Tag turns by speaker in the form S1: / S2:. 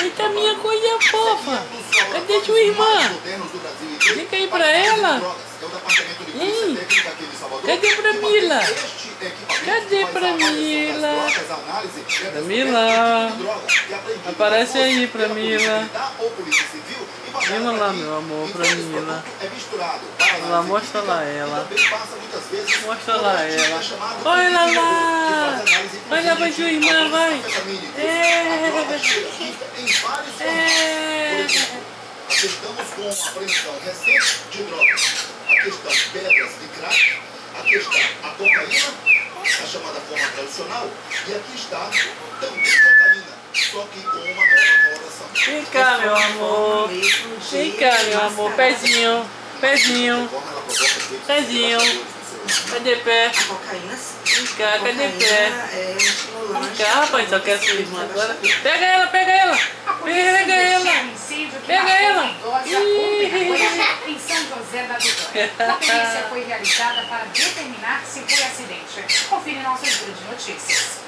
S1: Eita, minha coisa fofa. Cadê tua irmã? Fica aí pra ela. Ei, cadê pra Mila? Cadê pra Mila? Mila, aparece aí pra Mila. Mila lá, meu amor, pra Mila. Lá, mostra lá ela. Mostra lá ela. Olha lá. Olha pra sua irmã, vai.
S2: Estamos com a apreensão recente de drogas. Aqui estão pedras de crack, aqui está a cocaína, a chamada forma tradicional, e aqui está também cocaína, só que com uma nova coloração.
S1: Vem cá, meu amor. Vem cá, meu amor. Pezinho, pezinho, pezinho. Cadê pé?
S3: A cocaína,
S1: Vem cá, cadê pé?
S3: é um estimulante.
S1: Vem cá, rapaz, só quer sua irmã agora. Pega ela, pega ela. Pega ela. Pega ela.
S4: Em São José da Vitória. A perícia foi realizada para determinar se foi acidente. Confira em nosso giro de notícias.